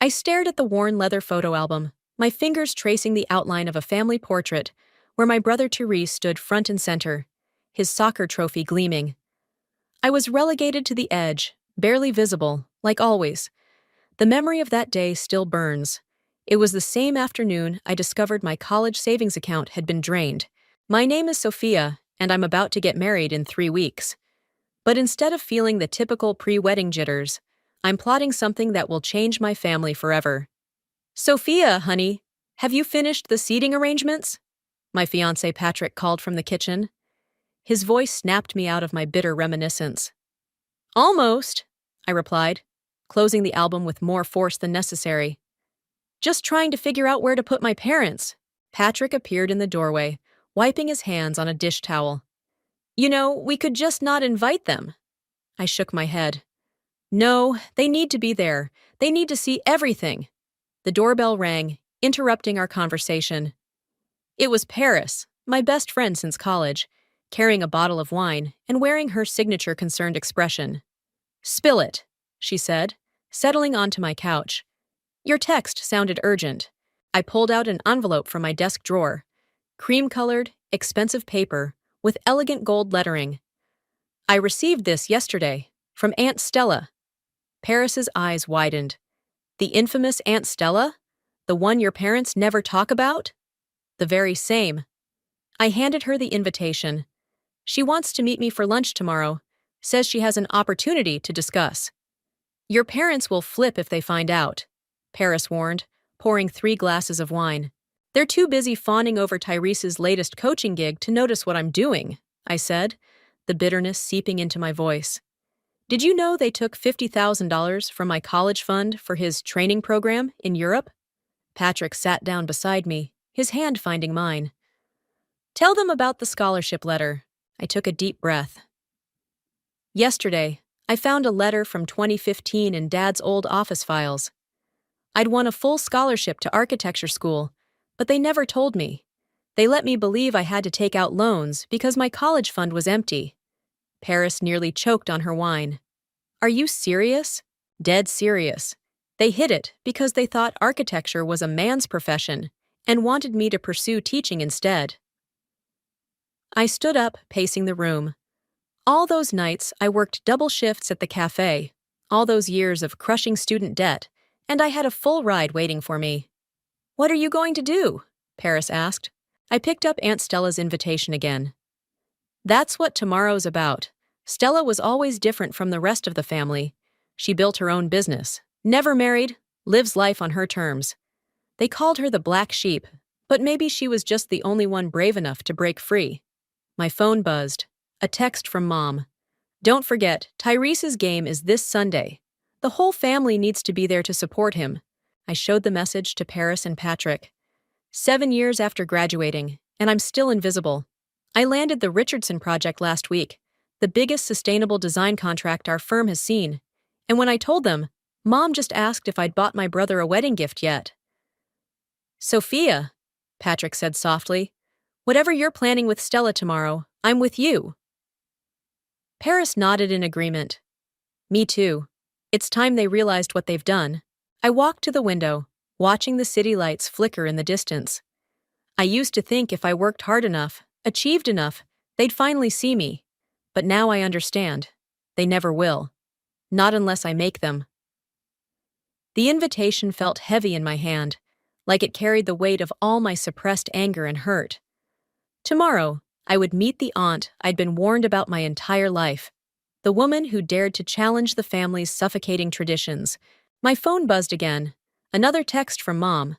I stared at the worn leather photo album, my fingers tracing the outline of a family portrait where my brother Therese stood front and center, his soccer trophy gleaming. I was relegated to the edge, barely visible, like always. The memory of that day still burns. It was the same afternoon I discovered my college savings account had been drained. My name is Sophia, and I'm about to get married in 3 weeks. But instead of feeling the typical pre-wedding jitters, I'm plotting something that will change my family forever. Sophia, honey, have you finished the seating arrangements? My fiancé Patrick called from the kitchen. His voice snapped me out of my bitter reminiscence. Almost, I replied, closing the album with more force than necessary. Just trying to figure out where to put my parents. Patrick appeared in the doorway, wiping his hands on a dish towel. You know, we could just not invite them. I shook my head. No, they need to be there. They need to see everything. The doorbell rang, interrupting our conversation. It was Paris, my best friend since college, carrying a bottle of wine and wearing her signature concerned expression. Spill it, she said, settling onto my couch. Your text sounded urgent. I pulled out an envelope from my desk drawer. Cream-colored, expensive paper with elegant gold lettering. I received this yesterday, from Aunt Stella. Paris's eyes widened. The infamous Aunt Stella? The one your parents never talk about? The very same. I handed her the invitation. She wants to meet me for lunch tomorrow, says she has an opportunity to discuss. Your parents will flip if they find out, Paris warned, pouring 3 glasses of wine. They're too busy fawning over Tyrese's latest coaching gig to notice what I'm doing, I said, the bitterness seeping into my voice. Did you know they took $50,000 from my college fund for his training program in Europe? Patrick sat down beside me, his hand finding mine. Tell them about the scholarship letter. I took a deep breath. Yesterday, I found a letter from 2015 in Dad's old office files. I'd won a full scholarship to architecture school, but they never told me. They let me believe I had to take out loans because my college fund was empty. Paris nearly choked on her wine. Are you serious? Dead serious. They hid it because they thought architecture was a man's profession and wanted me to pursue teaching instead. I stood up, pacing the room. All those nights, I worked double shifts at the cafe, all those years of crushing student debt, and I had a full ride waiting for me. What are you going to do? Paris asked. I picked up Aunt Stella's invitation again. That's what tomorrow's about. Stella was always different from the rest of the family. She built her own business, never married, lives life on her terms. They called her the black sheep, but maybe she was just the only one brave enough to break free. My phone buzzed. A text from Mom. Don't forget, Tyrese's game is this Sunday. The whole family needs to be there to support him. I showed the message to Paris and Patrick. 7 years after graduating, and I'm still invisible. I landed the Richardson project last week, the biggest sustainable design contract our firm has seen. And when I told them, Mom just asked if I'd bought my brother a wedding gift yet. Sophia, Patrick said softly, whatever you're planning with Stella tomorrow, I'm with you. Paris nodded in agreement. Me too. It's time they realized what they've done. I walked to the window, watching the city lights flicker in the distance. I used to think if I worked hard enough, achieved enough, they'd finally see me. But now I understand. They never will. Not unless I make them. The invitation felt heavy in my hand, like it carried the weight of all my suppressed anger and hurt. Tomorrow, I would meet the aunt I'd been warned about my entire life, the woman who dared to challenge the family's suffocating traditions. My phone buzzed again. Another text from Mom.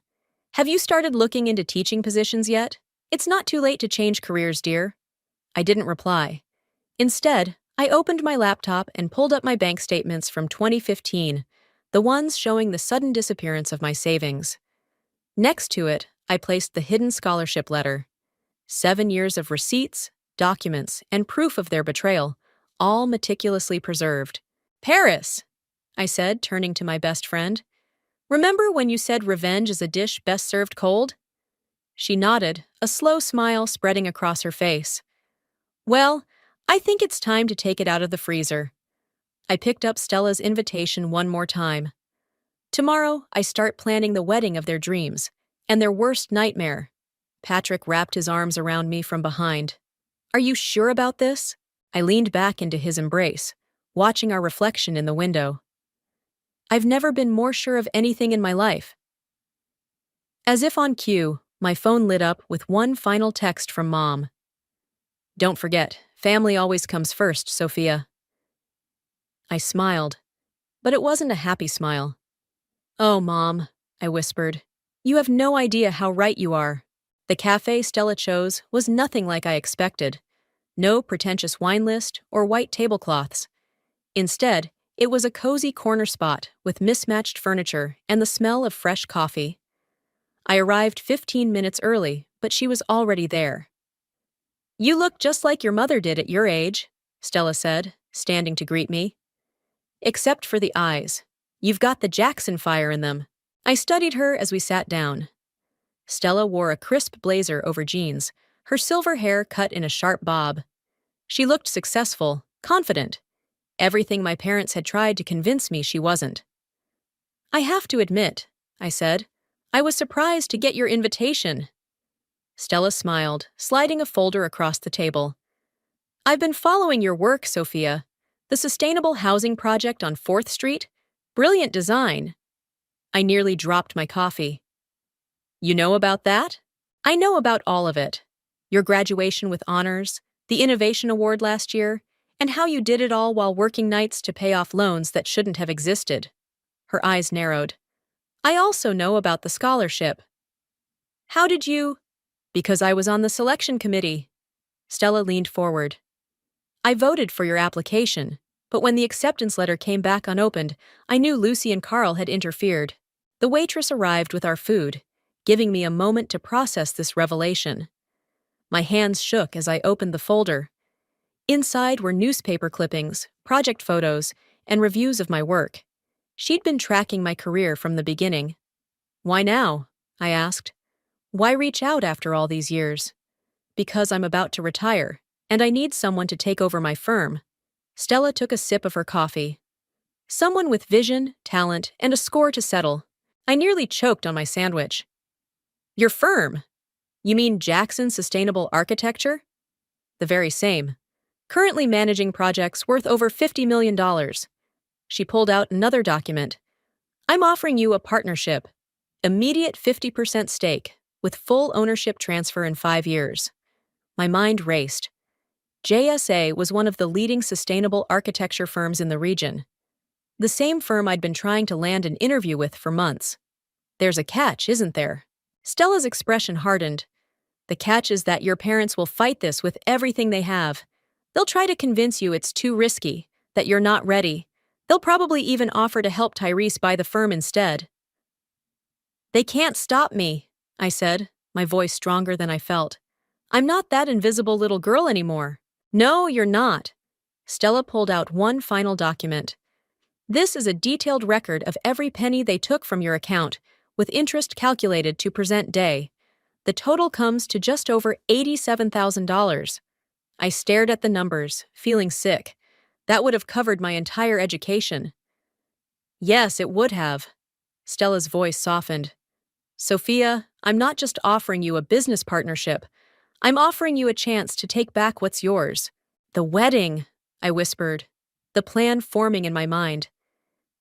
Have you started looking into teaching positions yet? It's not too late to change careers, dear. I didn't reply. Instead, I opened my laptop and pulled up my bank statements from 2015, the ones showing the sudden disappearance of my savings. Next to it, I placed the hidden scholarship letter. 7 years of receipts, documents, and proof of their betrayal, all meticulously preserved. Paris, I said, turning to my best friend. Remember when you said revenge is a dish best served cold? She nodded, a slow smile spreading across her face. Well, I think it's time to take it out of the freezer. I picked up Stella's invitation one more time. Tomorrow, I start planning the wedding of their dreams, and their worst nightmare. Patrick wrapped his arms around me from behind. Are you sure about this? I leaned back into his embrace, watching our reflection in the window. I've never been more sure of anything in my life. As if on cue, my phone lit up with one final text from Mom. Don't forget, family always comes first, Sophia. I smiled, but it wasn't a happy smile. Oh, Mom, I whispered. You have no idea how right you are. The cafe Stella chose was nothing like I expected. No pretentious wine list or white tablecloths. Instead, it was a cozy corner spot with mismatched furniture and the smell of fresh coffee. I arrived 15 minutes early, but she was already there. You look just like your mother did at your age, Stella said, standing to greet me. Except for the eyes. You've got the Jackson fire in them. I studied her as we sat down. Stella wore a crisp blazer over jeans, her silver hair cut in a sharp bob. She looked successful, confident. Everything my parents had tried to convince me she wasn't. I have to admit, I said, I was surprised to get your invitation. Stella smiled, sliding a folder across the table. I've been following your work, Sophia. The sustainable housing project on 4th Street? Brilliant design. I nearly dropped my coffee. You know about that? I know about all of it. Your graduation with honors, the Innovation Award last year, and how you did it all while working nights to pay off loans that shouldn't have existed. Her eyes narrowed. I also know about the scholarship. How did you? Because I was on the selection committee. Stella leaned forward. I voted for your application, but when the acceptance letter came back unopened, I knew Lucy and Carl had interfered. The waitress arrived with our food, giving me a moment to process this revelation. My hands shook as I opened the folder. Inside were newspaper clippings, project photos, and reviews of my work. She'd been tracking my career from the beginning. Why now? I asked. Why reach out after all these years? Because I'm about to retire, and I need someone to take over my firm. Stella took a sip of her coffee. Someone with vision, talent, and a score to settle. I nearly choked on my sandwich. Your firm? You mean Jackson Sustainable Architecture? The very same. Currently managing projects worth over $50 million. She pulled out another document. I'm offering you a partnership. Immediate 50% stake, with full ownership transfer in 5 years. My mind raced. JSA was one of the leading sustainable architecture firms in the region. The same firm I'd been trying to land an interview with for months. There's a catch, isn't there? Stella's expression hardened. The catch is that your parents will fight this with everything they have. They'll try to convince you it's too risky, that you're not ready. They'll probably even offer to help Tyrese buy the firm instead. They can't stop me, I said, my voice stronger than I felt. I'm not that invisible little girl anymore. No, you're not. Stella pulled out one final document. This is a detailed record of every penny they took from your account, with interest calculated to present day. The total comes to just over $87,000. I stared at the numbers, feeling sick. That would have covered my entire education. Yes, it would have. Stella's voice softened. Sophia, I'm not just offering you a business partnership. I'm offering you a chance to take back what's yours. The wedding, I whispered, the plan forming in my mind.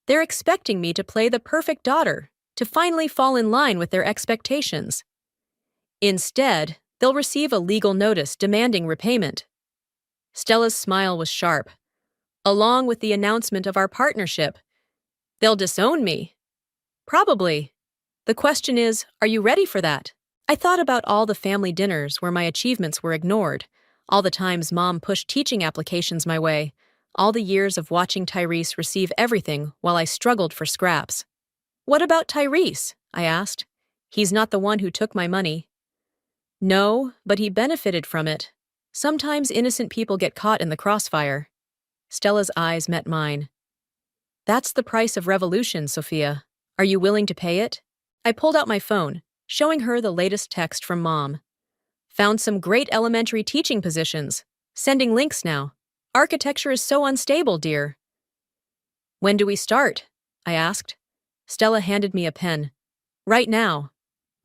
They're expecting me to play the perfect daughter, to finally fall in line with their expectations. Instead, they'll receive a legal notice demanding repayment. Stella's smile was sharp. Along with the announcement of our partnership. They'll disown me. Probably. The question is, are you ready for that? I thought about all the family dinners where my achievements were ignored, all the times Mom pushed teaching applications my way, all the years of watching Tyrese receive everything while I struggled for scraps. What about Tyrese? I asked. He's not the one who took my money. No, but he benefited from it. Sometimes innocent people get caught in the crossfire. Stella's eyes met mine. That's the price of revolution, Sophia. Are you willing to pay it? I pulled out my phone, showing her the latest text from Mom. Found some great elementary teaching positions. Sending links now. Architecture is so unstable, dear. When do we start? I asked. Stella handed me a pen. Right now.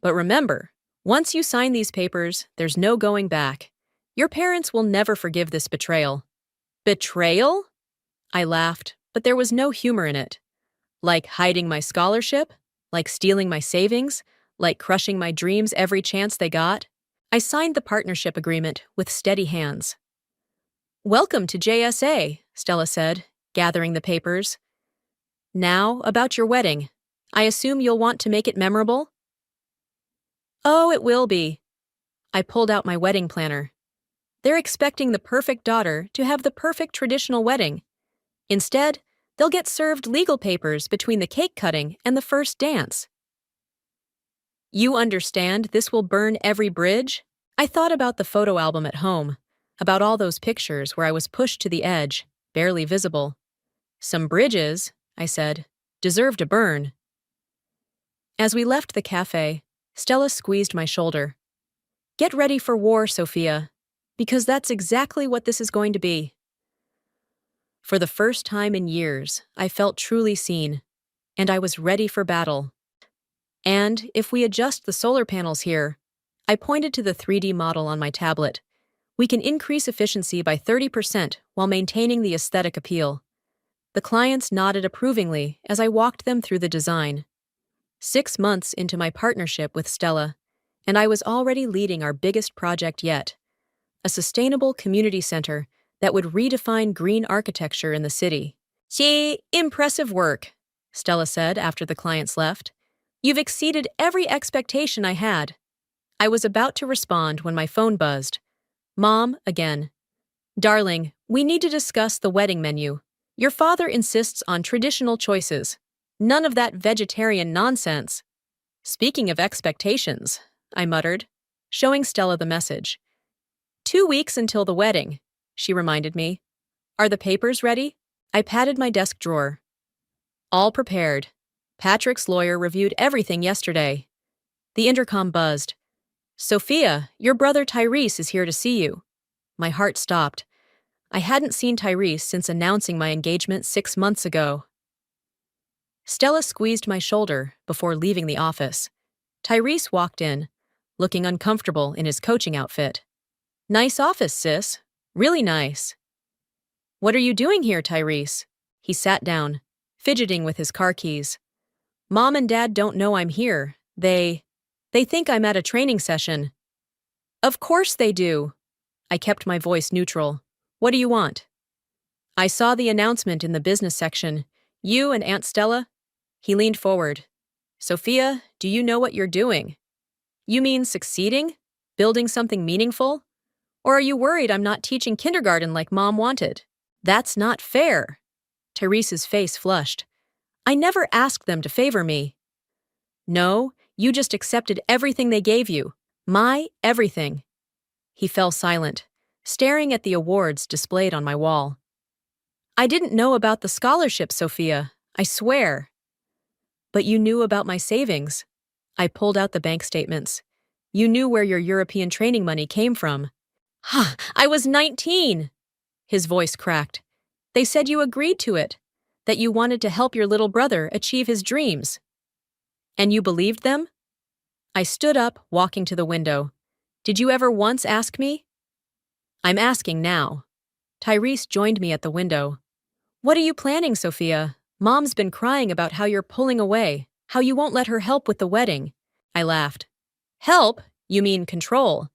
But remember, once you sign these papers, there's no going back. Your parents will never forgive this betrayal. Betrayal? I laughed, but there was no humor in it. Like hiding my scholarship? Like stealing my savings? Like crushing my dreams every chance they got? I signed the partnership agreement with steady hands. Welcome to JSA, Stella said, gathering the papers. Now, about your wedding. I assume you'll want to make it memorable? Oh, it will be. I pulled out my wedding planner. They're expecting the perfect daughter to have the perfect traditional wedding. Instead, they'll get served legal papers between the cake cutting and the first dance. You understand this will burn every bridge? I thought about the photo album at home, about all those pictures where I was pushed to the edge, barely visible. Some bridges, I said, deserve to burn. As we left the cafe, Stella squeezed my shoulder. Get ready for war, Sophia, because that's exactly what this is going to be. For the first time in years, I felt truly seen, and I was ready for battle. And if we adjust the solar panels here, I pointed to the 3D model on my tablet, we can increase efficiency by 30% while maintaining the aesthetic appeal. The clients nodded approvingly as I walked them through the design. 6 months into my partnership with Stella, and I was already leading our biggest project yet, a sustainable community center that would redefine green architecture in the city. Gee, impressive work, Stella said after the clients left. You've exceeded every expectation I had. I was about to respond when my phone buzzed. Mom, again. Darling, we need to discuss the wedding menu. Your father insists on traditional choices. None of that vegetarian nonsense. Speaking of expectations, I muttered, showing Stella the message. 2 weeks until the wedding, she reminded me. Are the papers ready? I patted my desk drawer. All prepared. Patrick's lawyer reviewed everything yesterday. The intercom buzzed. Sophia, your brother Tyrese is here to see you. My heart stopped. I hadn't seen Tyrese since announcing my engagement 6 months ago. Stella squeezed my shoulder before leaving the office. Tyrese walked in, looking uncomfortable in his coaching outfit. Nice office, sis. Really nice. What are you doing here, Tyrese? He sat down, fidgeting with his car keys. Mom and Dad don't know I'm here. They think I'm at a training session. Of course they do. I kept my voice neutral. What do you want? I saw the announcement in the business section. You and Aunt Stella? He leaned forward. Sophia, do you know what you're doing? You mean succeeding? Building something meaningful? Or are you worried I'm not teaching kindergarten like Mom wanted? That's not fair. Teresa's face flushed. I never asked them to favor me. No, you just accepted everything they gave you. My everything. He fell silent, staring at the awards displayed on my wall. I didn't know about the scholarship, Sophia. I swear. But you knew about my savings. I pulled out the bank statements. You knew where your European training money came from. Ha! I was 19! His voice cracked. They said you agreed to it, that you wanted to help your little brother achieve his dreams. And you believed them? I stood up, walking to the window. Did you ever once ask me? I'm asking now. Tyrese joined me at the window. What are you planning, Sophia? Mom's been crying about how you're pulling away, how you won't let her help with the wedding. I laughed. Help? You mean control?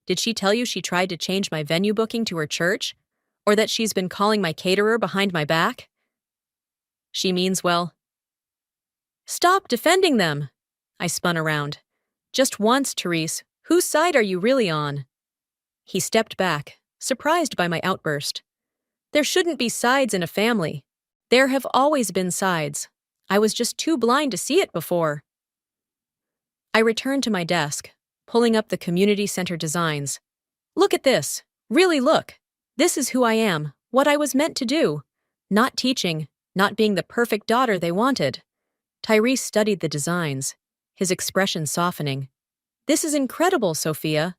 Did she tell you she tried to change my venue booking to her church? Or that she's been calling my caterer behind my back? She means well. Stop defending them! I spun around. Just once, Therese, whose side are you really on? He stepped back, surprised by my outburst. There shouldn't be sides in a family. There have always been sides. I was just too blind to see it before. I returned to my desk, pulling up the community center designs. Look at this. Really look. This is who I am, what I was meant to do. Not teaching, not being the perfect daughter they wanted. Tyrese studied the designs, his expression softening. This is incredible, Sophia.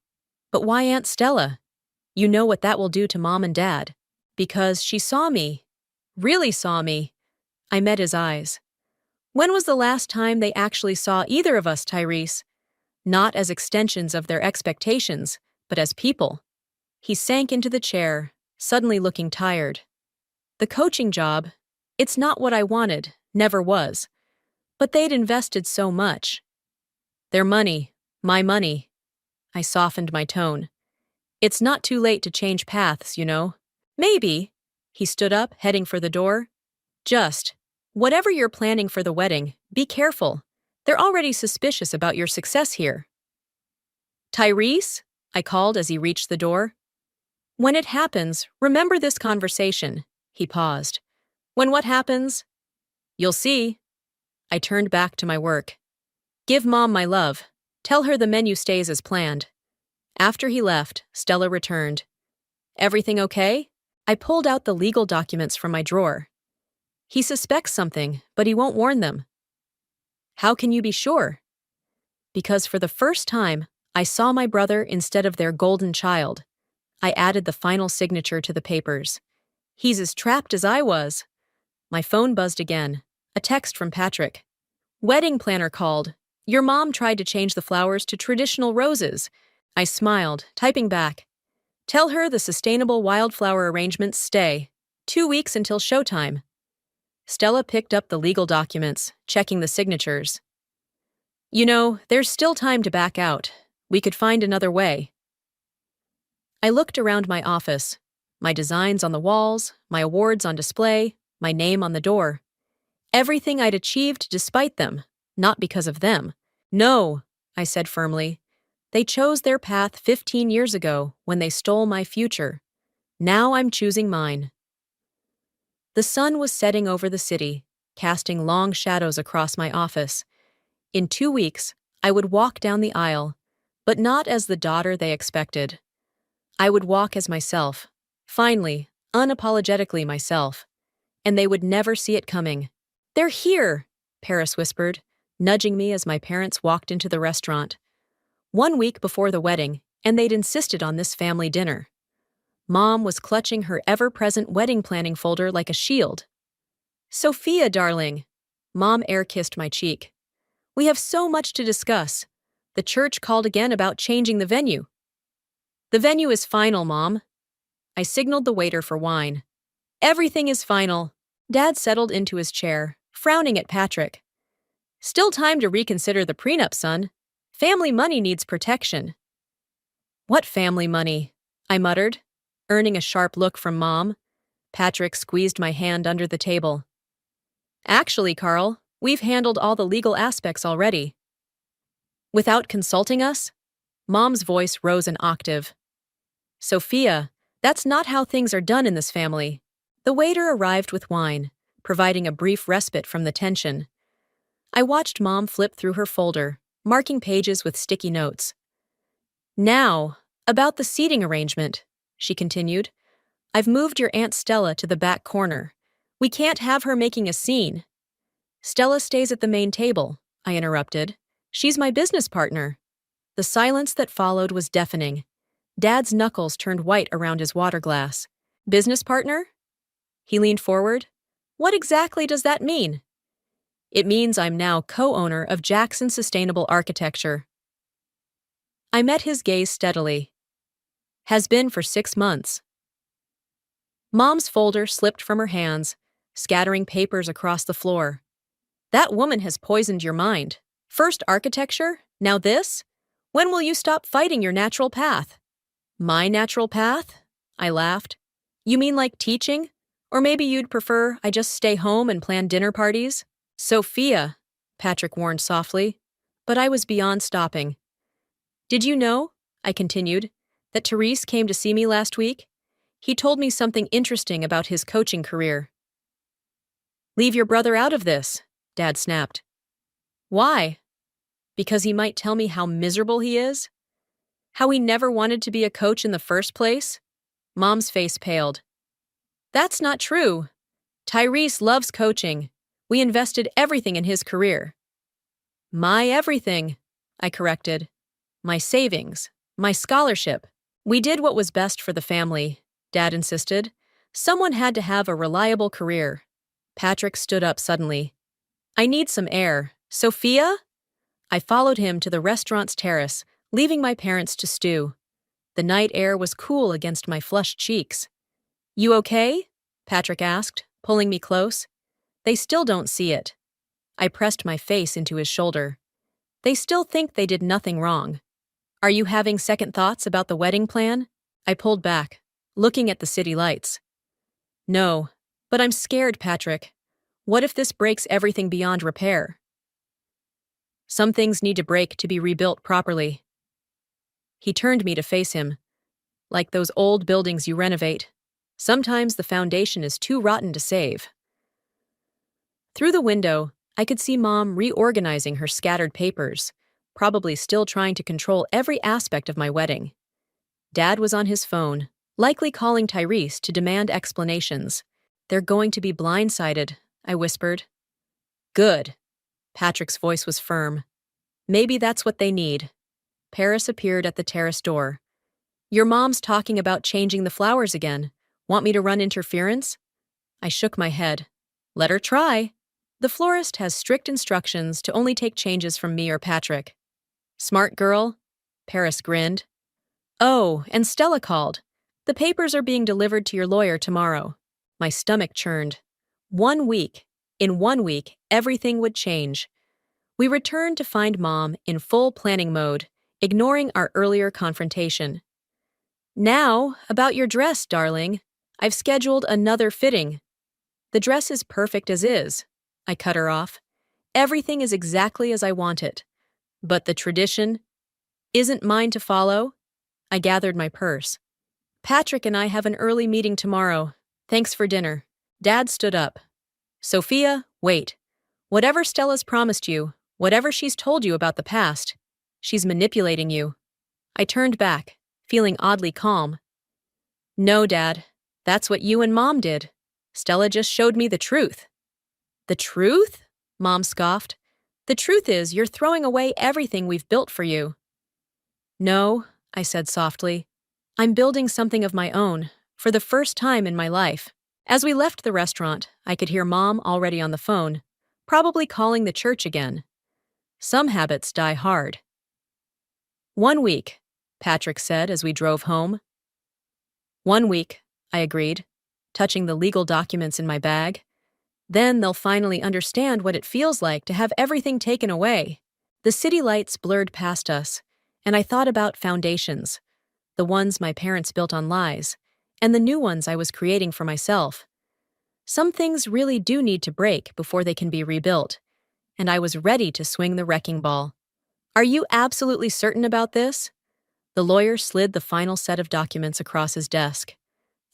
But why Aunt Stella? You know what that will do to Mom and Dad. Because she saw me. Really saw me. I met his eyes. When was the last time they actually saw either of us, Tyrese? Not as extensions of their expectations, but as people. He sank into the chair, suddenly looking tired. The coaching job, it's not what I wanted, never was. But they'd invested so much. Their money, my money. I softened my tone. It's not too late to change paths, you know. Maybe. He stood up, heading for the door. Just, whatever you're planning for the wedding, be careful. They're already suspicious about your success here. Tyrese? I called as he reached the door. When it happens, remember this conversation. He paused. When what happens? You'll see. I turned back to my work. Give Mom my love. Tell her the menu stays as planned. After he left, Stella returned. Everything okay? I pulled out the legal documents from my drawer. He suspects something, but he won't warn them. How can you be sure? Because for the first time, I saw my brother instead of their golden child. I added the final signature to the papers. He's as trapped as I was. My phone buzzed again. A text from Patrick. Wedding planner called. Your mom tried to change the flowers to traditional roses. I smiled, typing back. Tell her the sustainable wildflower arrangements stay. 2 weeks until showtime. Stella picked up the legal documents, checking the signatures. You know, there's still time to back out. We could find another way. I looked around my office. My designs on the walls, my awards on display, my name on the door. Everything I'd achieved despite them, not because of them. No, I said firmly. They chose their path 15 years ago when they stole my future. Now I'm choosing mine. The sun was setting over the city, casting long shadows across my office. In 2 weeks, I would walk down the aisle, but not as the daughter they expected. I would walk as myself, finally, unapologetically myself, and they would never see it coming. They're here, Paris whispered, nudging me as my parents walked into the restaurant. 1 week before the wedding, and they'd insisted on this family dinner. Mom was clutching her ever-present wedding planning folder like a shield. Sophia, darling. Mom air-kissed my cheek. We have so much to discuss. The church called again about changing the venue. The venue is final, Mom. I signaled the waiter for wine. Everything is final. Dad settled into his chair, frowning at Patrick. Still time to reconsider the prenup, son. Family money needs protection. What family money? I muttered, earning a sharp look from Mom. Patrick squeezed my hand under the table. Actually, Carl, we've handled all the legal aspects already. Without consulting us? Mom's voice rose an octave. Sophia, that's not how things are done in this family. The waiter arrived with wine, providing a brief respite from the tension. I watched Mom flip through her folder, marking pages with sticky notes. Now, about the seating arrangement, she continued. I've moved your Aunt Stella to the back corner. We can't have her making a scene. Stella stays at the main table, I interrupted. She's my business partner. The silence that followed was deafening. Dad's knuckles turned white around his water glass. Business partner? He leaned forward. What exactly does that mean? It means I'm now co-owner of Jackson Sustainable Architecture. I met his gaze steadily. Has been for 6 months. Mom's folder slipped from her hands, scattering papers across the floor. That woman has poisoned your mind. First architecture, now this? When will you stop fighting your natural path? My natural path? I laughed. You mean like teaching? Or maybe you'd prefer I just stay home and plan dinner parties? Sophia, Patrick warned softly, but I was beyond stopping. Did you know, I continued, that Therese came to see me last week? He told me something interesting about his coaching career. Leave your brother out of this, Dad snapped. Why? Because he might tell me how miserable he is? How he never wanted to be a coach in the first place? Mom's face paled. That's not true. Tyrese loves coaching. We invested everything in his career. My everything, I corrected. My savings, my scholarship. We did what was best for the family, Dad insisted. Someone had to have a reliable career. Patrick stood up suddenly. I need some air. Sophia? I followed him to the restaurant's terrace, leaving my parents to stew. The night air was cool against my flushed cheeks. You okay? Patrick asked, pulling me close. They still don't see it. I pressed my face into his shoulder. They still think they did nothing wrong. Are you having second thoughts about the wedding plan? I pulled back, looking at the city lights. No, but I'm scared, Patrick. What if this breaks everything beyond repair? Some things need to break to be rebuilt properly. He turned me to face him. Like those old buildings you renovate, sometimes the foundation is too rotten to save. Through the window, I could see Mom reorganizing her scattered papers, probably still trying to control every aspect of my wedding. Dad was on his phone, likely calling Tyrese to demand explanations. They're going to be blindsided, I whispered. Good. Patrick's voice was firm. Maybe that's what they need. Paris appeared at the terrace door. Your mom's talking about changing the flowers again. Want me to run interference? I shook my head. Let her try. The florist has strict instructions to only take changes from me or Patrick. Smart girl? Paris grinned. Oh, and Stella called. The papers are being delivered to your lawyer tomorrow. My stomach churned. 1 week. In 1 week, everything would change. We returned to find Mom in full planning mode, ignoring our earlier confrontation. Now, about your dress, darling. I've scheduled another fitting. The dress is perfect as is. I cut her off. Everything is exactly as I want it. But the tradition isn't mine to follow. I gathered my purse. Patrick and I have an early meeting tomorrow. Thanks for dinner. Dad stood up. Sophia, wait. Whatever Stella's promised you, whatever she's told you about the past, she's manipulating you. I turned back, feeling oddly calm. No, Dad. That's what you and Mom did. Stella just showed me the truth. The truth? Mom scoffed. The truth is you're throwing away everything we've built for you. No, I said softly. I'm building something of my own, for the first time in my life. As we left the restaurant, I could hear Mom already on the phone, probably calling the church again. Some habits die hard. 1 week, Patrick said as we drove home. 1 week, I agreed, touching the legal documents in my bag. Then they'll finally understand what it feels like to have everything taken away. The city lights blurred past us, and I thought about foundations, the ones my parents built on lies, and the new ones I was creating for myself. Some things really do need to break before they can be rebuilt, and I was ready to swing the wrecking ball. Are you absolutely certain about this? The lawyer slid the final set of documents across his desk.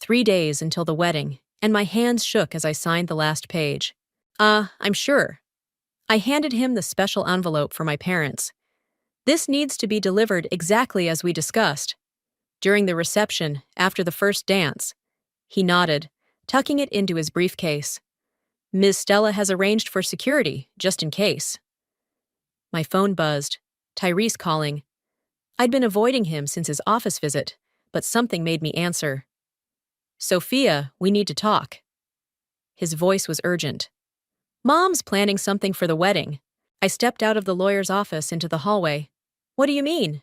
3 days until the wedding, and my hands shook as I signed the last page. I'm sure. I handed him the special envelope for my parents. This needs to be delivered exactly as we discussed. During the reception, after the first dance. He nodded, tucking it into his briefcase. Ms. Stella has arranged for security, just in case. My phone buzzed. Tyrese calling. I'd been avoiding him since his office visit, but something made me answer. Sophia, we need to talk. His voice was urgent. Mom's planning something for the wedding. I stepped out of the lawyer's office into the hallway. What do you mean?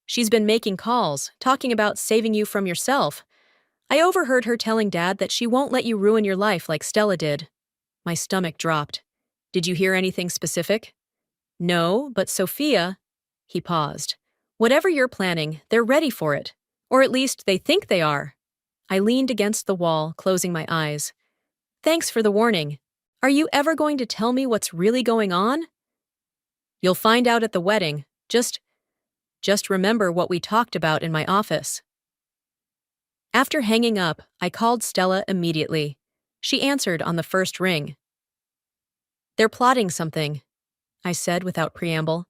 She's been making calls, talking about saving you from yourself. I overheard her telling Dad that she won't let you ruin your life like Stella did. My stomach dropped. Did you hear anything specific? No, but Sophia... He paused. Whatever you're planning, they're ready for it. Or at least they think they are. I leaned against the wall, closing my eyes. Thanks for the warning. Are you ever going to tell me what's really going on? You'll find out at the wedding. Just remember what we talked about in my office. After hanging up, I called Stella immediately. She answered on the first ring. They're plotting something, I said without preamble.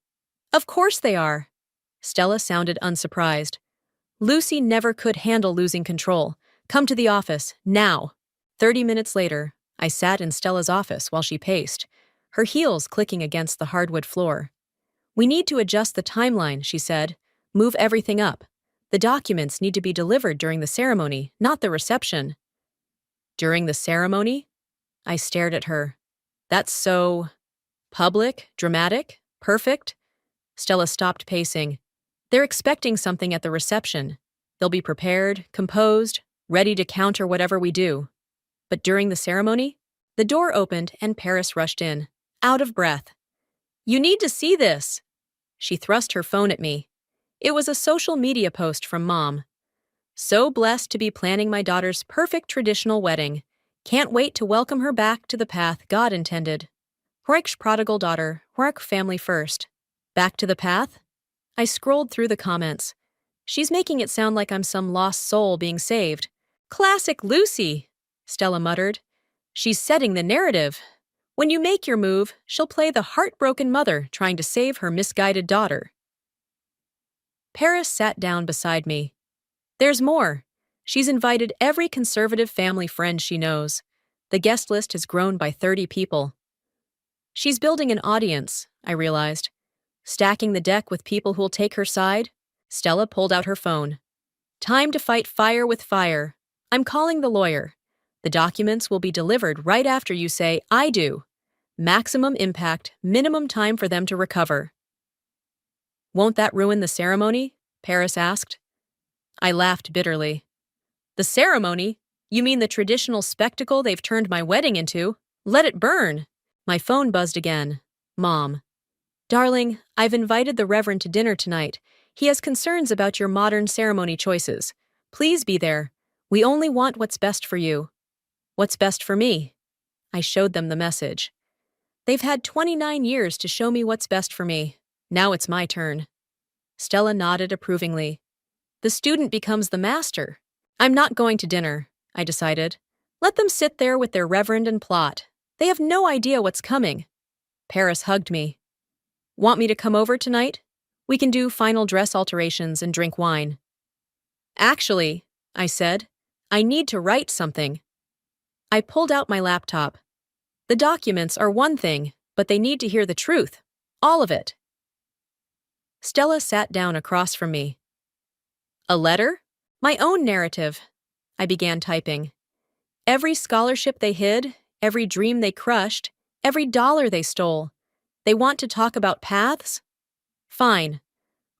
Of course they are. Stella sounded unsurprised. Lucy never could handle losing control. Come to the office, now. 30 minutes later, I sat in Stella's office while she paced, her heels clicking against the hardwood floor. We need to adjust the timeline, she said. Move everything up. The documents need to be delivered during the ceremony, not the reception. During the ceremony? I stared at her. That's so... Public, dramatic, perfect? Stella stopped pacing. They're expecting something at the reception. They'll be prepared, composed, ready to counter whatever we do. But during the ceremony, the door opened and Paris rushed in, out of breath. You need to see this! She thrust her phone at me. It was a social media post from Mom. So blessed to be planning my daughter's perfect traditional wedding. Can't wait to welcome her back to the path God intended. Horek's prodigal daughter, Horek family first. Back to the path? I scrolled through the comments. She's making it sound like I'm some lost soul being saved. Classic Lucy, Stella muttered. She's setting the narrative. When you make your move, she'll play the heartbroken mother trying to save her misguided daughter. Paris sat down beside me. There's more. She's invited every conservative family friend she knows. The guest list has grown by 30 people. She's building an audience, I realized. Stacking the deck with people who'll take her side. Stella pulled out her phone. Time to fight fire with fire. I'm calling the lawyer. The documents will be delivered right after you say, I do. Maximum impact, minimum time for them to recover. Won't that ruin the ceremony? Paris asked. I laughed bitterly. The ceremony? You mean the traditional spectacle they've turned my wedding into? Let it burn. My phone buzzed again. Mom. Darling, I've invited the Reverend to dinner tonight. He has concerns about your modern ceremony choices. Please be there. We only want what's best for you. What's best for me? I showed them the message. They've had 29 years to show me what's best for me. Now it's my turn. Stella nodded approvingly. The student becomes the master. I'm not going to dinner, I decided. Let them sit there with their reverend and plot. They have no idea what's coming. Paris hugged me. Want me to come over tonight? We can do final dress alterations and drink wine. Actually, I said, I need to write something. I pulled out my laptop. The documents are one thing, but they need to hear the truth. All of it. Stella sat down across from me. A letter? My own narrative. I began typing. Every scholarship they hid, every dream they crushed, every dollar they stole. They want to talk about paths? Fine.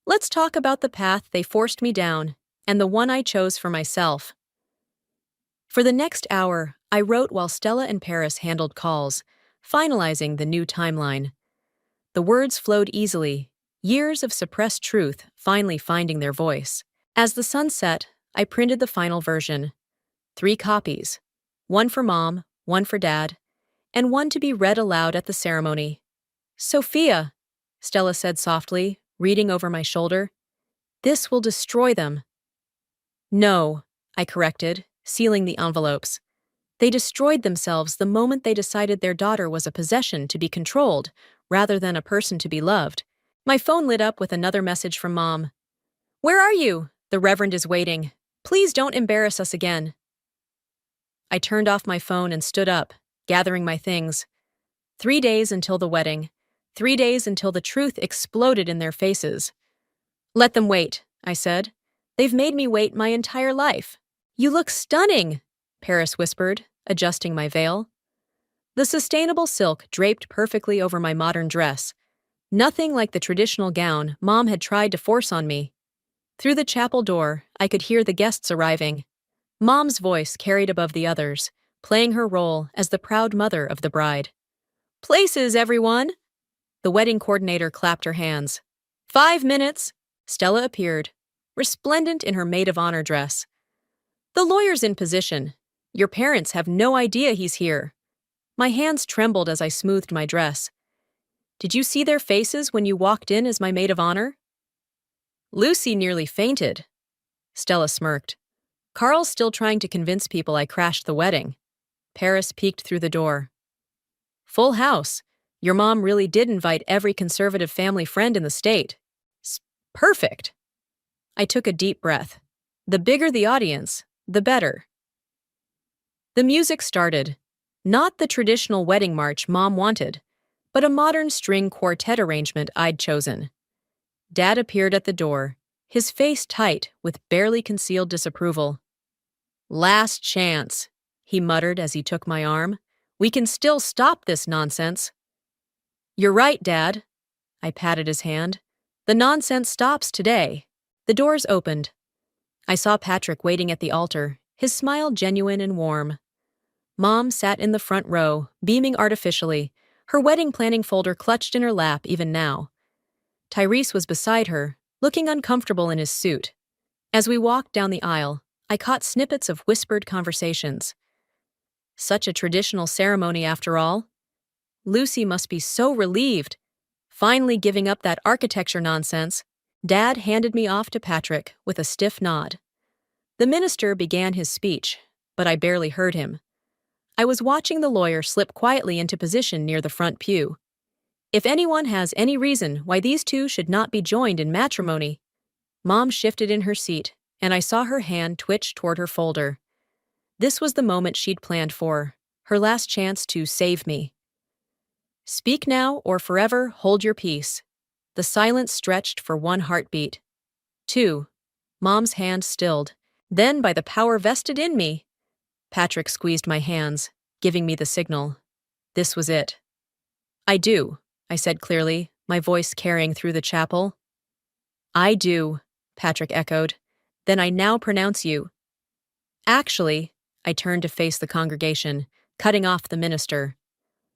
Let's talk about the path they forced me down, and the one I chose for myself. For the next hour, I wrote while Stella and Paris handled calls, finalizing the new timeline. The words flowed easily, years of suppressed truth finally finding their voice. As the sun set, I printed the final version. 3 copies. One for Mom, one for Dad, and one to be read aloud at the ceremony. Sophia, Stella said softly, reading over my shoulder. This will destroy them. No, I corrected, sealing the envelopes. They destroyed themselves the moment they decided their daughter was a possession to be controlled, rather than a person to be loved. My phone lit up with another message from Mom. Where are you? The Reverend is waiting. Please don't embarrass us again. I turned off my phone and stood up, gathering my things. 3 days until the wedding. 3 days until the truth exploded in their faces. Let them wait, I said. They've made me wait my entire life. You look stunning, Paris whispered, adjusting my veil. The sustainable silk draped perfectly over my modern dress. Nothing like the traditional gown Mom had tried to force on me. Through the chapel door, I could hear the guests arriving. Mom's voice carried above the others, playing her role as the proud mother of the bride. Places, everyone! The wedding coordinator clapped her hands. 5 minutes! Stella appeared, resplendent in her maid of honor dress. The lawyer's in position. Your parents have no idea he's here. My hands trembled as I smoothed my dress. Did you see their faces when you walked in as my maid of honor? Lucy nearly fainted. Stella smirked. Carl's still trying to convince people I crashed the wedding. Paris peeked through the door. Full house. Your mom really did invite every conservative family friend in the state. Perfect. I took a deep breath. The bigger the audience, the better. The music started. Not the traditional wedding march Mom wanted, but a modern string quartet arrangement I'd chosen. Dad appeared at the door, his face tight with barely concealed disapproval. Last chance, he muttered as he took my arm. We can still stop this nonsense. You're right, Dad. I patted his hand. The nonsense stops today. The doors opened. I saw Patrick waiting at the altar, his smile genuine and warm. Mom sat in the front row, beaming artificially, her wedding planning folder clutched in her lap even now. Tyrese was beside her, looking uncomfortable in his suit. As we walked down the aisle, I caught snippets of whispered conversations. Such a traditional ceremony after all. Lucy must be so relieved. Finally giving up that architecture nonsense, Dad handed me off to Patrick with a stiff nod. The minister began his speech, but I barely heard him. I was watching the lawyer slip quietly into position near the front pew. If anyone has any reason why these two should not be joined in matrimony. Mom shifted in her seat, and I saw her hand twitch toward her folder. This was the moment she'd planned for, her last chance to save me. Speak now or forever hold your peace. The silence stretched for one heartbeat. 2. Mom's hand stilled. Then, by the power vested in me, Patrick squeezed my hands, giving me the signal. This was it. I do, I said clearly, my voice carrying through the chapel. I do, Patrick echoed. Then I now pronounce you. Actually, I turned to face the congregation, cutting off the minister.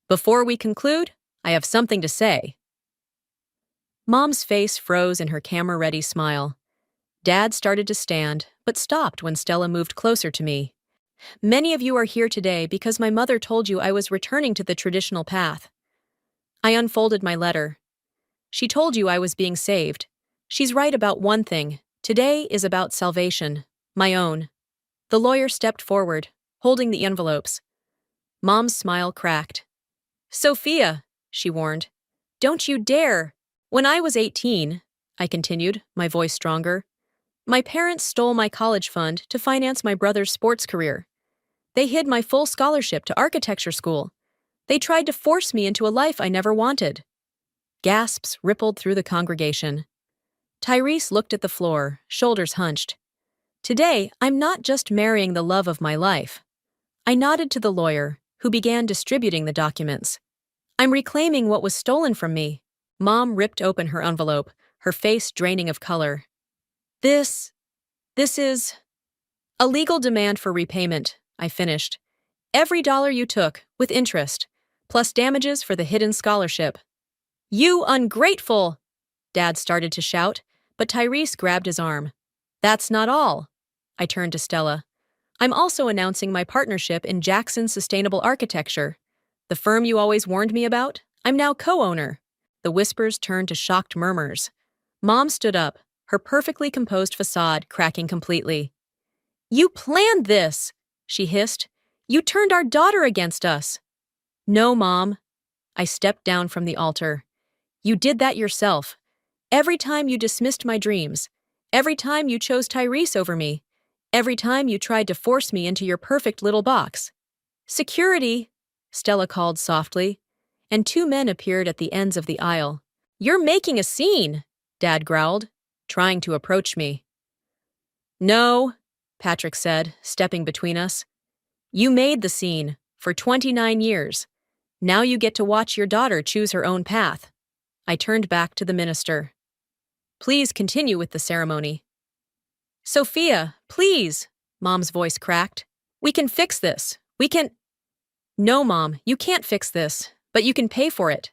Before we conclude, I have something to say. Mom's face froze in her camera-ready smile. Dad started to stand, but stopped when Stella moved closer to me. Many of you are here today because my mother told you I was returning to the traditional path. I unfolded my letter. She told you I was being saved. She's right about one thing. Today is about salvation. My own. The lawyer stepped forward, holding the envelopes. Mom's smile cracked. Sophia, she warned. Don't you dare. When I was 18, I continued, my voice stronger, my parents stole my college fund to finance my brother's sports career. They hid my full scholarship to architecture school. They tried to force me into a life I never wanted. Gasps rippled through the congregation. Tyrese looked at the floor, shoulders hunched. Today, I'm not just marrying the love of my life. I nodded to the lawyer, who began distributing the documents. I'm reclaiming what was stolen from me. Mom ripped open her envelope, her face draining of color. This is a legal demand for repayment, I finished. Every dollar you took, with interest, plus damages for the hidden scholarship. You ungrateful! Dad started to shout, but Tyrese grabbed his arm. That's not all. I turned to Stella. I'm also announcing my partnership in Jackson Sustainable Architecture. The firm you always warned me about, I'm now co-owner. The whispers turned to shocked murmurs. Mom stood up, her perfectly composed facade cracking completely. You planned this, she hissed. You turned our daughter against us. No, Mom. I stepped down from the altar. You did that yourself. Every time you dismissed my dreams, every time you chose Tyrese over me, every time you tried to force me into your perfect little box. Security, Stella called softly, and 2 men appeared at the ends of the aisle. You're making a scene, Dad growled, trying to approach me. No, Patrick said, stepping between us. You made the scene, for 29 years. Now you get to watch your daughter choose her own path. I turned back to the minister. Please continue with the ceremony. Sophia, please, Mom's voice cracked. We can fix this. We can... No, Mom, you can't fix this, but you can pay for it.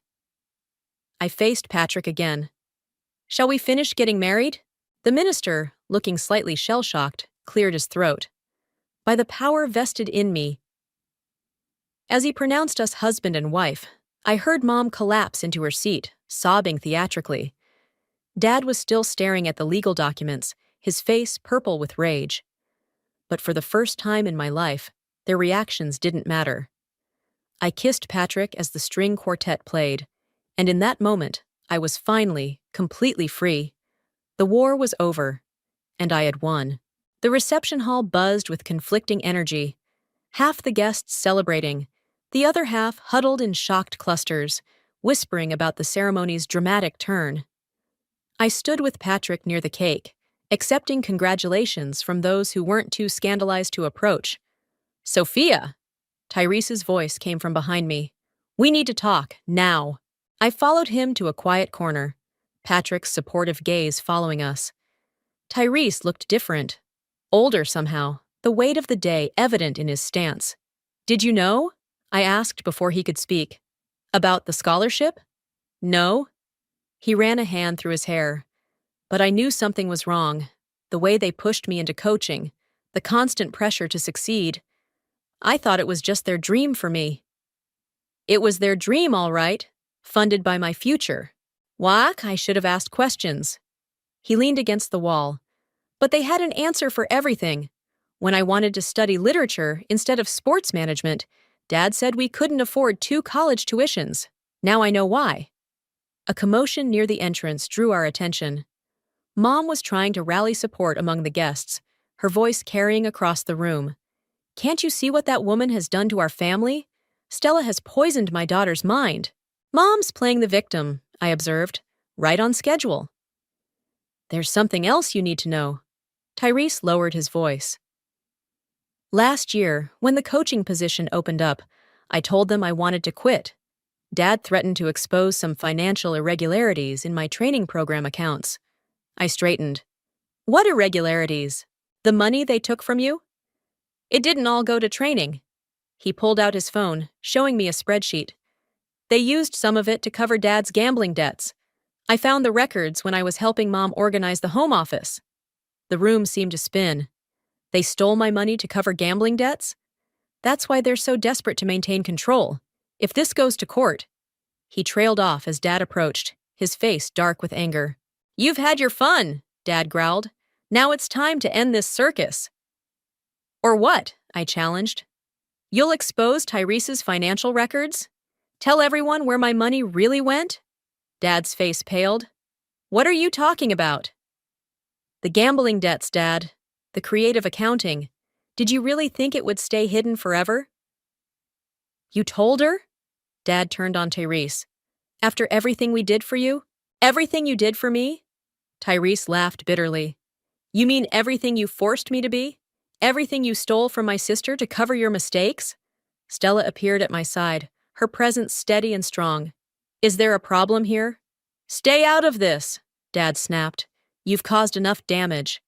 I faced Patrick again. Shall we finish getting married? The minister, looking slightly shell-shocked, cleared his throat. By the power vested in me. As he pronounced us husband and wife, I heard Mom collapse into her seat, sobbing theatrically. Dad was still staring at the legal documents, his face purple with rage. But for the first time in my life, their reactions didn't matter. I kissed Patrick as the string quartet played, and in that moment, I was finally, completely free. The war was over, and I had won. The reception hall buzzed with conflicting energy. Half the guests celebrating, the other half huddled in shocked clusters, whispering about the ceremony's dramatic turn. I stood with Patrick near the cake, accepting congratulations from those who weren't too scandalized to approach. Sophia! Tyrese's voice came from behind me. We need to talk, now. I followed him to a quiet corner, Patrick's supportive gaze following us. Tyrese looked different, older somehow, the weight of the day evident in his stance. Did you know? I asked before he could speak. About the scholarship? No. He ran a hand through his hair. But I knew something was wrong. The way they pushed me into coaching, the constant pressure to succeed. I thought it was just their dream for me. It was their dream, all right, funded by my future. Whack, I should have asked questions. He leaned against the wall. But they had an answer for everything. When I wanted to study literature instead of sports management, Dad said we couldn't afford 2 college tuitions. Now I know why. A commotion near the entrance drew our attention. Mom was trying to rally support among the guests, her voice carrying across the room. Can't you see what that woman has done to our family? Stella has poisoned my daughter's mind. Mom's playing the victim, I observed, right on schedule. There's something else you need to know. Tyrese lowered his voice. Last year, when the coaching position opened up, I told them I wanted to quit. Dad threatened to expose some financial irregularities in my training program accounts. I straightened. What irregularities? The money they took from you? It didn't all go to training. He pulled out his phone, showing me a spreadsheet. They used some of it to cover Dad's gambling debts. I found the records when I was helping Mom organize the home office. The room seemed to spin. They stole my money to cover gambling debts? That's why they're so desperate to maintain control. If this goes to court. He trailed off as Dad approached, his face dark with anger. You've had your fun, Dad growled. Now it's time to end this circus. Or what? I challenged. You'll expose Tyrese's financial records? Tell everyone where my money really went? Dad's face paled. What are you talking about? The gambling debts, Dad. The creative accounting. Did you really think it would stay hidden forever? You told her? Dad turned on Tyrese. After everything we did for you? Everything you did for me? Tyrese laughed bitterly. You mean everything you forced me to be? Everything you stole from my sister to cover your mistakes? Stella appeared at my side, her presence steady and strong. Is there a problem here? Stay out of this, Dad snapped. You've caused enough damage.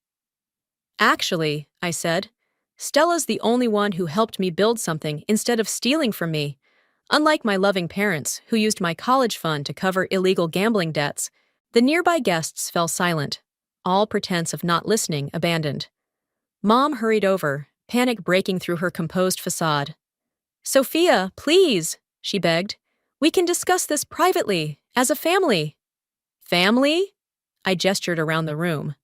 Actually, I said, Stella's the only one who helped me build something instead of stealing from me. Unlike my loving parents, who used my college fund to cover illegal gambling debts, the nearby guests fell silent, all pretense of not listening abandoned. Mom hurried over, panic breaking through her composed facade. Sophia, please, she begged. We can discuss this privately, as a family. Family? I gestured around the room.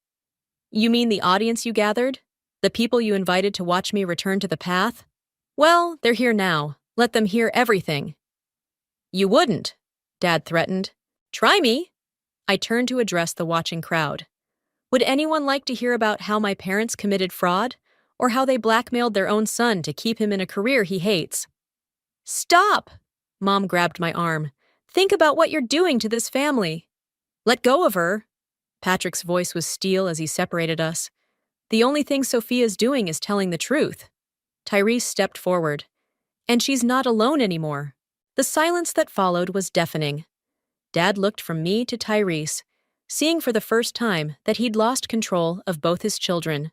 You mean the audience you gathered? The people you invited to watch me return to the path? Well, they're here now. Let them hear everything. You wouldn't, Dad threatened. Try me. I turned to address the watching crowd. Would anyone like to hear about how my parents committed fraud, or how they blackmailed their own son to keep him in a career he hates? Stop! Mom grabbed my arm. Think about what you're doing to this family. Let go of her. Patrick's voice was steel as he separated us. The only thing Sophia's doing is telling the truth. Tyrese stepped forward. And she's not alone anymore. The silence that followed was deafening. Dad looked from me to Tyrese, seeing for the first time that he'd lost control of both his children.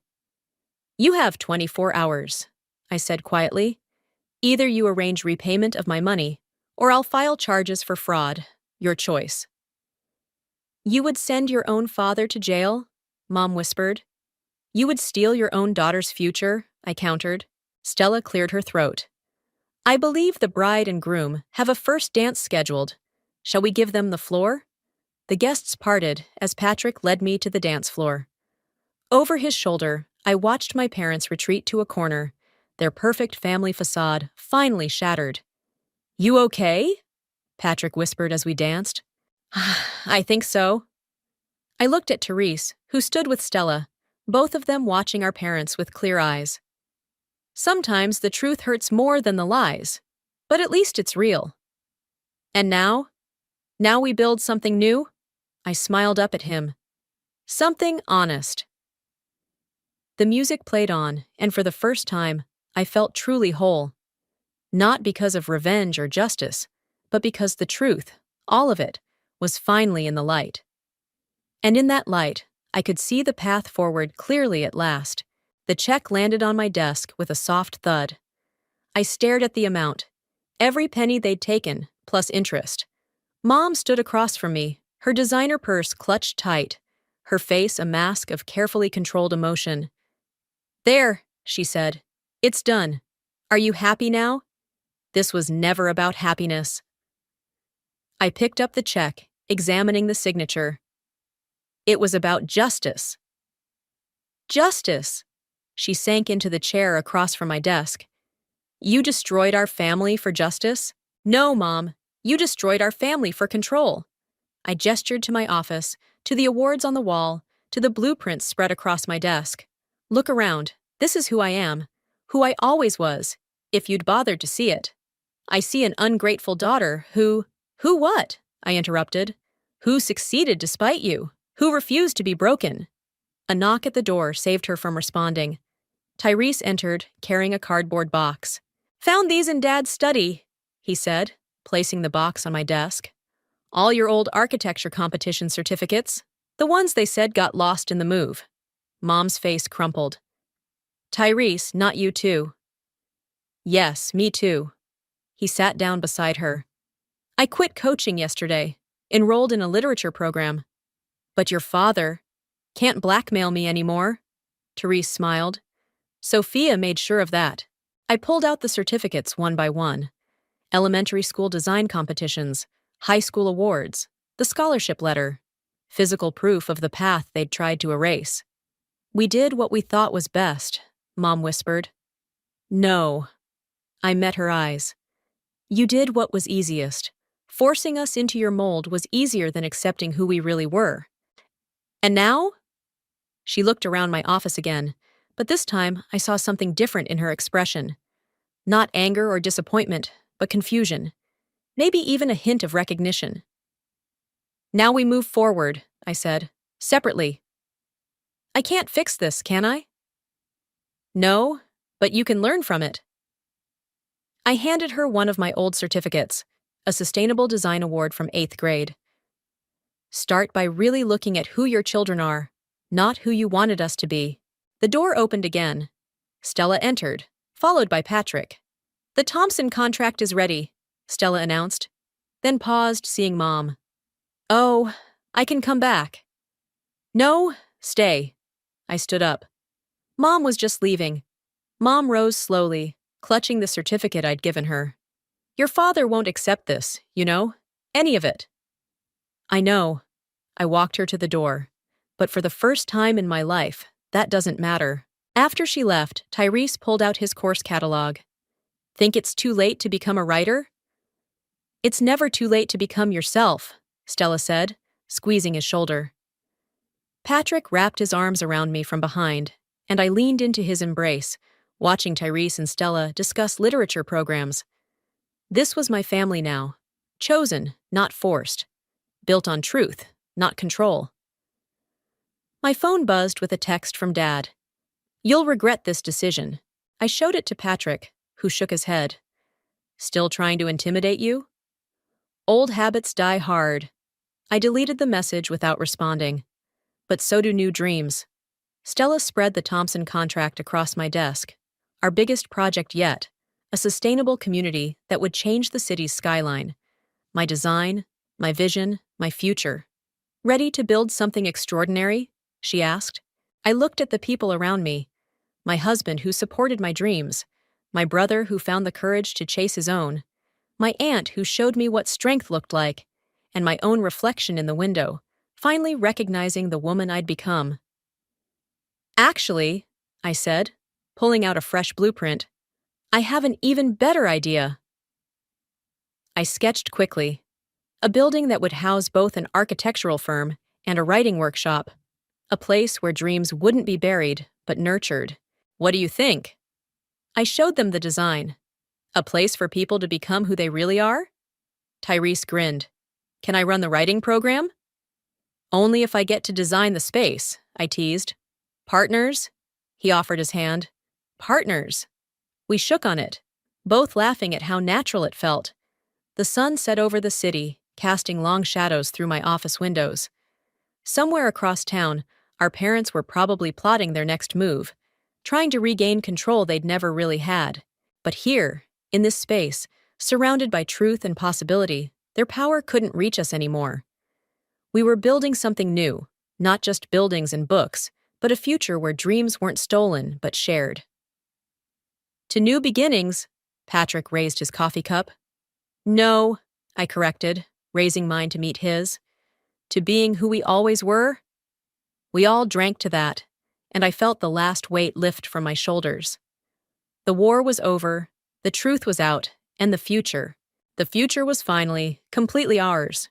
You have 24 hours, I said quietly. Either you arrange repayment of my money, or I'll file charges for fraud. Your choice. You would send your own father to jail? Mom whispered. You would steal your own daughter's future? I countered. Stella cleared her throat. I believe the bride and groom have a first dance scheduled. Shall we give them the floor? The guests parted as Patrick led me to the dance floor. Over his shoulder, I watched my parents retreat to a corner, their perfect family facade finally shattered. You okay? Patrick whispered as we danced. I think so. I looked at Tyrese, who stood with Stella, both of them watching our parents with clear eyes. Sometimes the truth hurts more than the lies, but at least it's real. And now? Now we build something new? I smiled up at him. Something honest. The music played on, and for the first time, I felt truly whole. Not because of revenge or justice, but because the truth, All of it was finally in the light. And in that light, I could see the path forward clearly at last. The check landed on my desk with a soft thud. I stared at the amount, every penny they'd taken, plus interest. Mom stood across from me, her designer purse clutched tight, her face a mask of carefully controlled emotion. "There," she said. "It's done. Are you happy now?" This was never about happiness. I picked up the check, examining the signature. It was about justice. Justice! She sank into the chair across from my desk. "You destroyed our family for justice?" "No, Mom. You destroyed our family for control." I gestured to my office, to the awards on the wall, to the blueprints spread across my desk. "Look around. This is who I am. Who I always was, if you'd bothered to see it." "I see an ungrateful daughter who—" "Who what?" I interrupted. "Who succeeded despite you? Who refused to be broken?" A knock at the door saved her from responding. Tyrese entered, carrying a cardboard box. "Found these in Dad's study," he said, placing the box on my desk. "All your old architecture competition certificates. The ones they said got lost in the move." Mom's face crumpled. "Tyrese, not you too." "Yes, me too." He sat down beside her. "I quit coaching yesterday, enrolled in a literature program." "But your father can't blackmail me anymore." Therese smiled. "Sophia made sure of that." I pulled out the certificates one by one. Elementary school design competitions, high school awards, the scholarship letter, physical proof of the path they'd tried to erase. "We did what we thought was best," Mom whispered. "No." I met her eyes. "You did what was easiest. Forcing us into your mold was easier than accepting who we really were." "And now?" She looked around my office again, but this time I saw something different in her expression. Not anger or disappointment, but confusion. Maybe even a hint of recognition. "Now we move forward," I said, "separately." "I can't fix this, can I?" "No, but you can learn from it." I handed her one of my old certificates, a Sustainable Design Award from 8th grade. "Start by really looking at who your children are, not who you wanted us to be." The door opened again. Stella entered, followed by Patrick. "The Thompson contract is ready," Stella announced, then paused, seeing Mom. "Oh, I can come back." "No, stay." I stood up. Mom was just leaving. Mom rose slowly, clutching the certificate I'd given her. "Your father won't accept this, you know? Any of it." "I know." I walked her to the door. But for the first time in my life, that doesn't matter. After she left, Tyrese pulled out his course catalog. "Think it's too late to become a writer?" "It's never too late to become yourself," Stella said, squeezing his shoulder. Patrick wrapped his arms around me from behind, and I leaned into his embrace, watching Tyrese and Stella discuss literature programs. This was my family now. Chosen, not forced. Built on truth, not control. My phone buzzed with a text from Dad. "You'll regret this decision." I showed it to Patrick, who shook his head. "Still trying to intimidate you?" "Old habits die hard." I deleted the message without responding. But so do new dreams. Stella spread the Thompson contract across my desk. Our biggest project yet, a sustainable community that would change the city's skyline. My design, my vision, my future. "Ready to build something extraordinary?" she asked. I looked at the people around me. My husband who supported my dreams. My brother who found the courage to chase his own. My aunt who showed me what strength looked like. And my own reflection in the window, finally recognizing the woman I'd become. "Actually," I said, pulling out a fresh blueprint, "I have an even better idea." I sketched quickly. A building that would house both an architectural firm and a writing workshop. A place where dreams wouldn't be buried, but nurtured. "What do you think?" I showed them the design. "A place for people to become who they really are?" Tyrese grinned. "Can I run the writing program?" "Only if I get to design the space," I teased. "Partners?" He offered his hand. "Partners." We shook on it, both laughing at how natural it felt. The sun set over the city, casting long shadows through my office windows. Somewhere across town, our parents were probably plotting their next move, trying to regain control they'd never really had. But here, in this space, surrounded by truth and possibility, their power couldn't reach us anymore. We were building something new, not just buildings and books, but a future where dreams weren't stolen but shared. To new beginnings, Patrick raised his coffee cup. No, I corrected, raising mine to meet his. To being who we always were? We all drank to that, and I felt the last weight lift from my shoulders. The war was over, the truth was out, and the future. The future was finally, completely ours.